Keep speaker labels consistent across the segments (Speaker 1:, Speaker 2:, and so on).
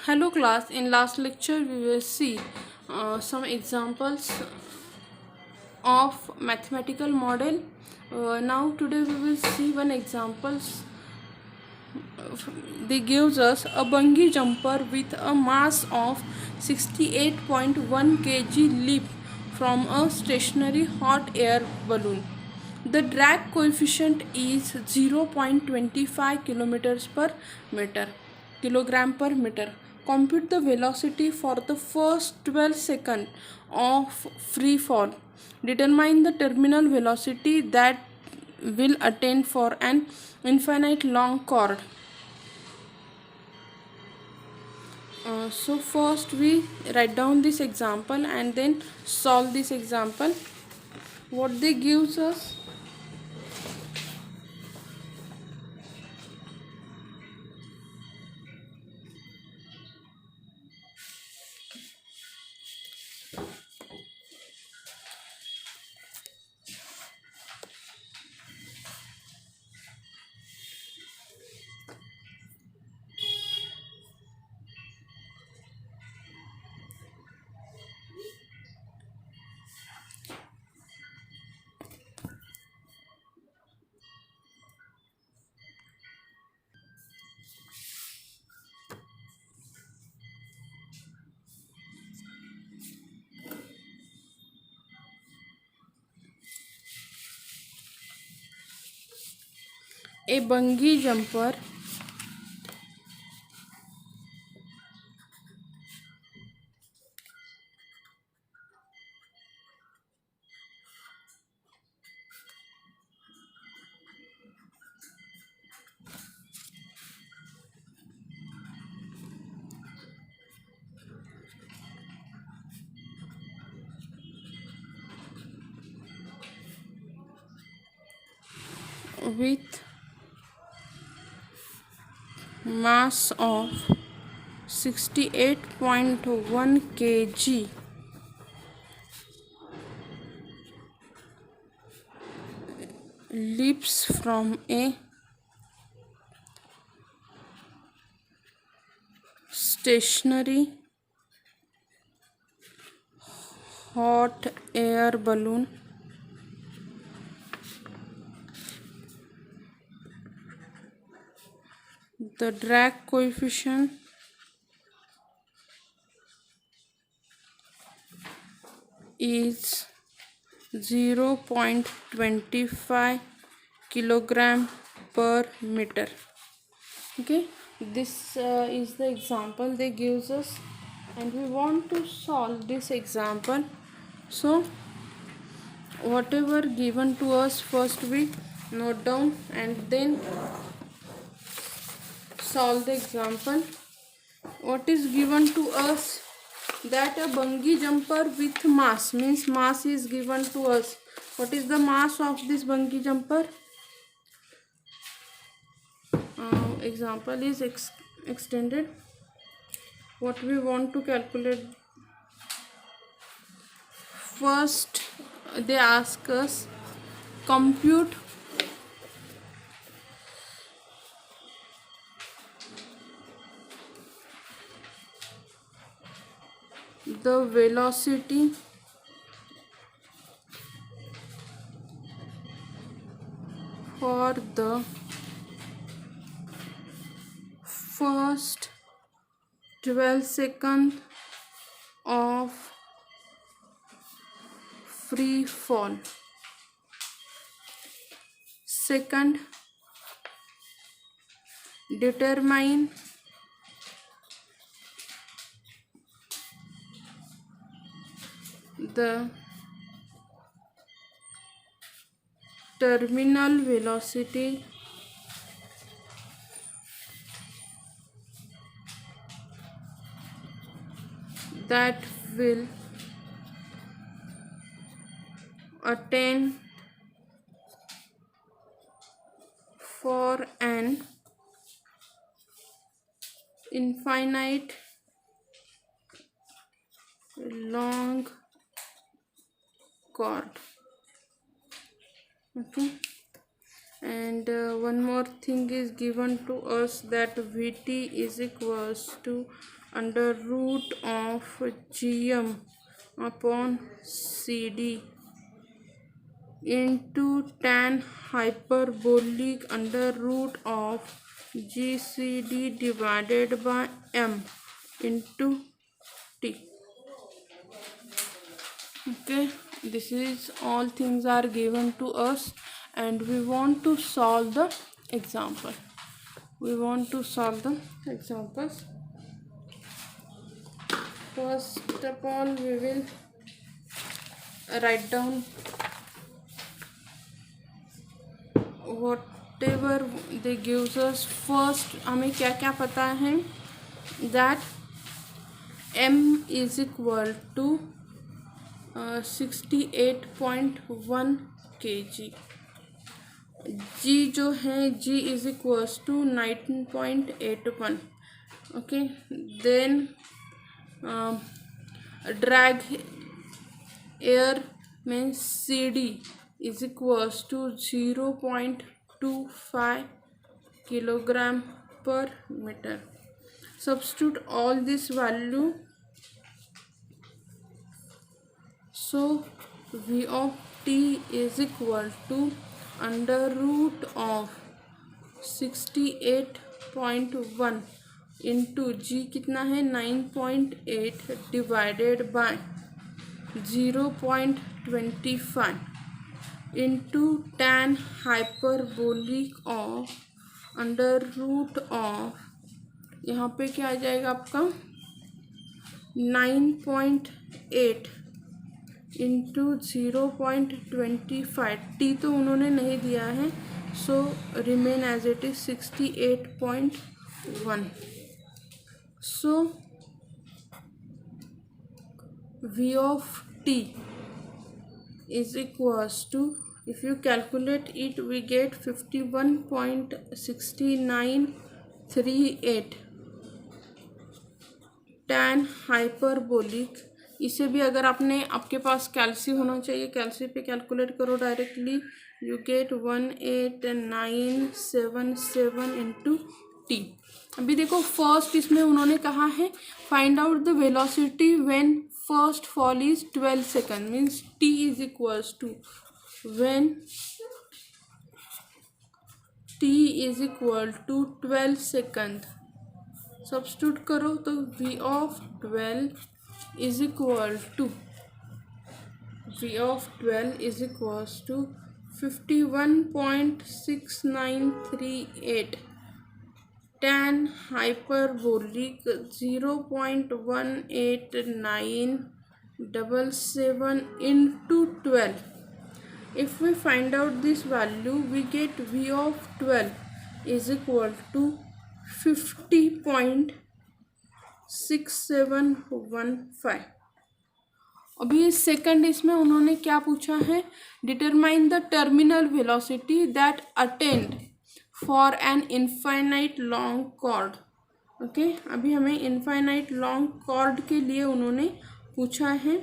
Speaker 1: Hello class, in last lecture we will see some examples of mathematical model. Now today we will see one examples. They gives us a bungee jumper with a mass of 68.1 kg leap from a stationary hot air balloon. The drag coefficient is 0.25 kilogram per meter. Compute the velocity for the first 12 seconds of free fall. Determine the terminal velocity that will attain for an infinite long chord. So first we write down this example and then solve this example. What they gives us: a bungee jumper with mass of 68.1 kg leaps from a stationary hot air balloon the drag coefficient is 0.25 kilogram per meter. Okay, this is the example they gives us and we want to solve this example. So whatever given to us, first we note down and then solve the example. What is given to us? That a bungee jumper with mass, means mass is given to us. What is the mass of this bungee jumper? Example is extended. What we want to calculate? First they ask us compute the velocity for the first 12 seconds of free fall. Second, determine the terminal velocity that will attain for an infinite long chord. Okay, and one more thing is given to us, that Vt is equals to under root of gm upon cd into tan hyperbolic under root of gcd divided by m into t. Okay, this is all things are given to us and we want to solve the example. Examples. First of all we will write down whatever they gives us. First हमें क्या क्या पता है, that m is equal to 68.1 kg, g जो है g is equals to 9.81. okay, then drag air means cd is equals to 0.25 kilogram per meter. Substitute all this value. So v of t is equal to under root of 68.1 into g कितना है 9.8 divided by 0.25 into tan hyperbolic of under root of, यहाँ पे क्या आ जाएगा आपका 9.8 into 0.25. T तो उन्होंने नहीं दिया है, so remain as it is 68.1. So v of t is equals to, if you calculate it we get 51.6938 tan hyperbolic. इसे भी अगर आपके पास कैल्सी होना चाहिए, कैल्सी पे कैलकुलेट करो directly, you get 18977 into T. अभी देखो फर्स्ट इसमें उन्होंने कहा है find out the velocity when first fall is 12 second, means T is equals to when T is equal to 12 second. Substitute करो तो v of 12 is equal to 51.6938 tan hyperbolic 0.18977 into 12. If we find out this value we get v of 12 is equal to 50.6715. अभी second इसमें उन्होंने क्या पूछा है, determine the terminal velocity that attend for an infinite long cord. Okay, अभी हमें infinite long cord के लिए उन्होंने पूछा है.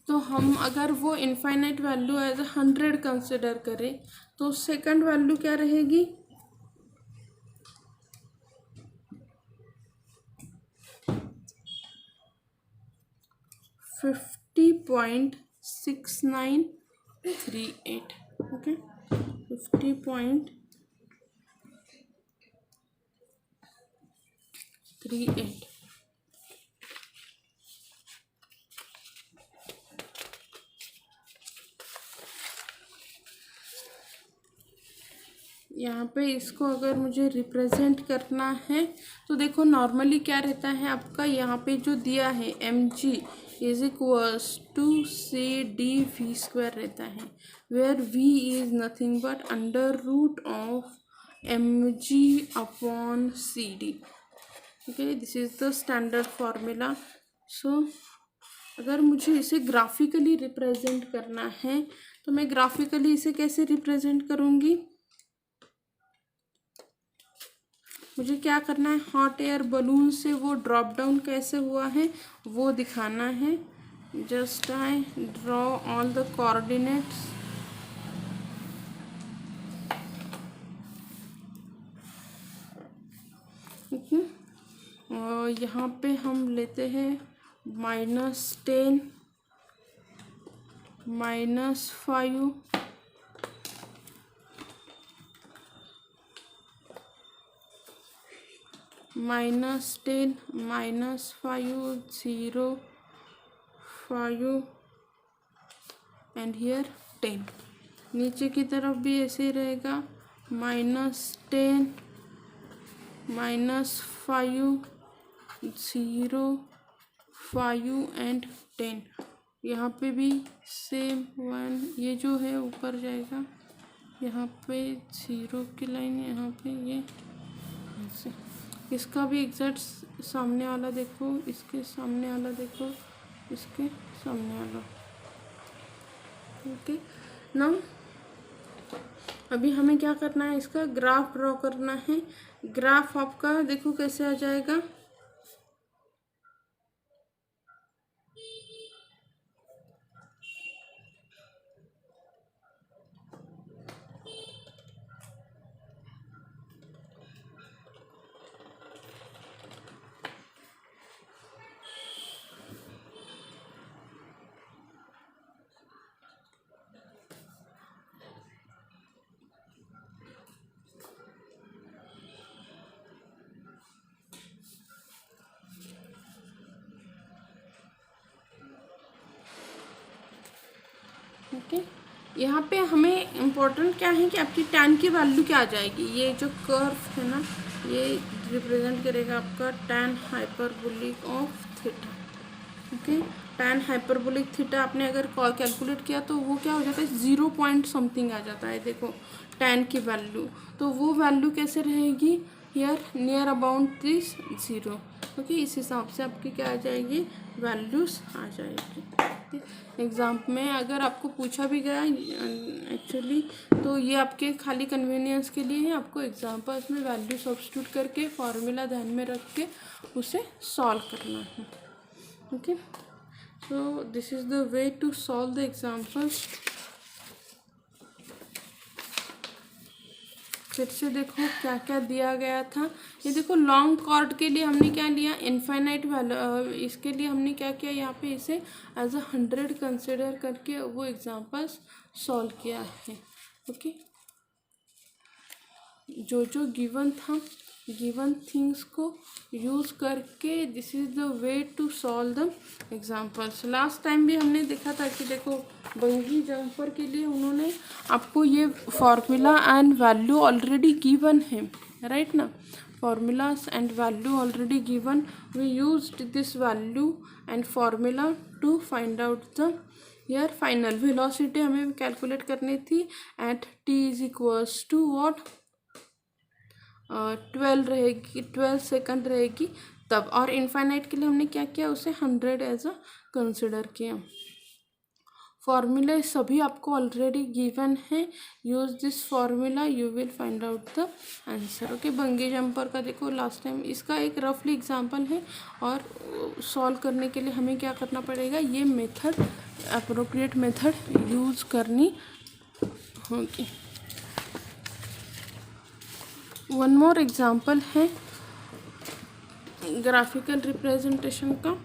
Speaker 1: तो हम अगर वो इनफाइनाइट वैल्यू एज 100 कंसिडर करें तो सेकंड वैल्यू क्या रहेगी, $50.6938. ओके, 50.38. यहाँ पे इसको अगर मुझे रिप्रेजेंट करना है तो देखो नॉर्मली क्या रहता है आपका, यहाँ पे जो दिया है mg is equals to C D V square रहता है, where v is nothing but under root of mg upon C D. Okay, this is the standard formula. So अगर मुझे इसे ग्राफिकली रिप्रेजेंट करना है तो मैं ग्राफिकली इसे कैसे रिप्रेजेंट करूँगी, मुझे क्या करना है, हॉट एयर बलून से वो ड्रॉप डाउन कैसे हुआ है वो दिखाना है. Just I draw all the coordinates. Okay. यहाँ पे हम लेते हैं -10 -5 -10 -5 0 5 एंड हियर 10। नीचे की तरफ भी ऐसे ही रहेगा -10 -5 0 5 एंड 10। यहाँ पे भी सेम 1, ये जो है ऊपर जाएगा, यहाँ पे 0 की लाइन, यहाँ पे ये ऐसे। इसका भी एग्जैक्ट सामने वाला देखो, इसके सामने वाला देखो, इसके सामने वाला। ओके। नाउ अभी हमें क्या करना है, इसका ग्राफ ड्रॉ करना है। ग्राफ आपका देखो कैसे आ जाएगा। ओके। यहाँ पे हमें इम्पोर्टेंट क्या है कि आपकी tan की वैल्यू क्या आ जाएगी। ये जो कर्व है ना, ये रिप्रेजेंट करेगा आपका tan hyperbolic of theta. Okay. tan hyperbolic theta आपने अगर कैलकुलेट किया तो वो क्या हो जाता है, 0 पॉइंट समथिंग आ जाता है। देखो tan की वैल्यू, तो वो वैल्यू कैसे रहेगी, here near about this 0। Okay. इस हिसाब से आपकी क्या आ जाएगी, वैल्यूज आ जाएगी। एग्ज़ाम में अगर आपको पूछा भी गया एक्चुअली, तो ये आपके खाली कन्वीनियंस के लिए है। आपको एग्जाम्पल्स में वैल्यू सब्स्टिट्यूट करके फॉर्मूला ध्यान में रख के उसे सॉल्व करना है। Okay. So this is the way to solve the examples. फिर से देखो क्या क्या दिया गया था। ये देखो लॉन्ग कॉर्ड के लिए हमने क्या लिया, इनफाइनाइट वैल्यू। इसके लिए हमने क्या किया, यहाँ पे इसे एज 100 कंसिडर करके वो एग्जांपल्स सॉल्व किया है। ओके। जो जो गिवन था, गिवन थिंग्स को यूज़ करके this is the way to solve the examples. Last time भी हमने देखा था कि देखो बंगी जंपर के लिए उन्होंने आपको ये formula and value already given है, राइट ना। formulas and value already given, we used this value and formula to find out the here final velocity हमें कैलकुलेट करनी थी at t is equals to what 12 रहेगी, 12 second रहेगी तब। और infinite के लिए हमने क्या किया, उसे 100 एज अ कंसिडर किया। फॉर्मूला सभी आपको ऑलरेडी गिवन है, use this formula you will find out the answer. Okay. बंगी jumper का देखो लास्ट टाइम, इसका एक रफली एग्जांपल है और सॉल्व करने के लिए हमें क्या करना पड़ेगा, ये मेथड अप्रोप्रिएट मेथड यूज करनी होगी। वन मोर एग्जांपल है ग्राफिकल रिप्रेजेंटेशन का।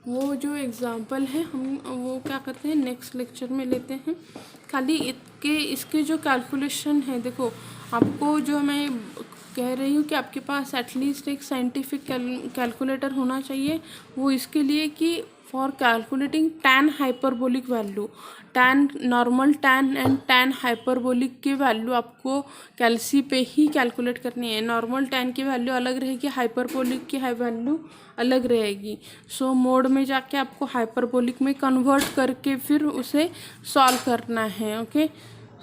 Speaker 1: वो जो एग्ज़ाम्पल है हम वो क्या करते हैं, नेक्स्ट लेक्चर में लेते हैं। खाली इसके जो कैलकुलेशन है, देखो आपको जो मैं कह रही हूँ कि आपके पास एटलीस्ट एक साइंटिफिक कैलकुलेटर होना चाहिए। वो इसके लिए कि for calculating tan hyperbolic value, tan normal tan and tan hyperbolic की वैल्यू आपको कैलसी पे ही कैलकुलेट करनी है। नॉर्मल tan की वैल्यू अलग रहेगी, हाइपरबोलिक की वैल्यू अलग रहेगी। सो मोड में जाके आपको हाइपरबोलिक में कन्वर्ट करके फिर उसे सॉल्व करना है। ओके।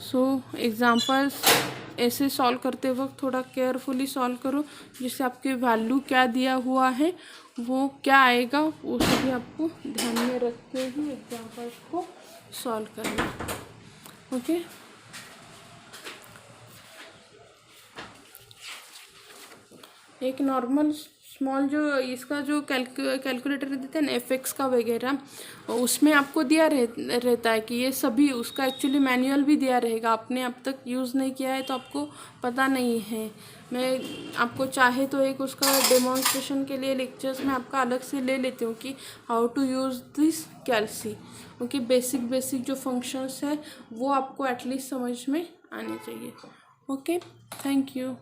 Speaker 1: सो एग्जांपल्स ऐसे सॉल्व करते वक्त थोड़ा केयरफुली सॉल्व करो, जिससे आपके वैल्यू क्या दिया हुआ है वो क्या आएगा, वो सभी आपको ध्यान में रख के ही एग्जांपल्स को सॉल्व करना। ओके। एक नॉर्मल स्मॉल जो इसका जो कैलकुलेटर देते हैं ना एफएक्स का वगैरह, उसमें आपको दिया रहता है कि ये सभी, उसका एक्चुअली मैनुअल भी दिया रहेगा, आपने अब तक यूज़ नहीं किया है तो आपको पता नहीं है। मैं आपको चाहे तो एक उसका डेमोन्स्ट्रेशन के लिए लेक्चर्स में आपका अलग से ले लेती हूँ कि हाउ टू यूज़ दिस कैल्सी, क्योंकि बेसिक जो फंक्शंस है वो आपको एटलीस्ट समझ में आने चाहिए। Okay, thank you.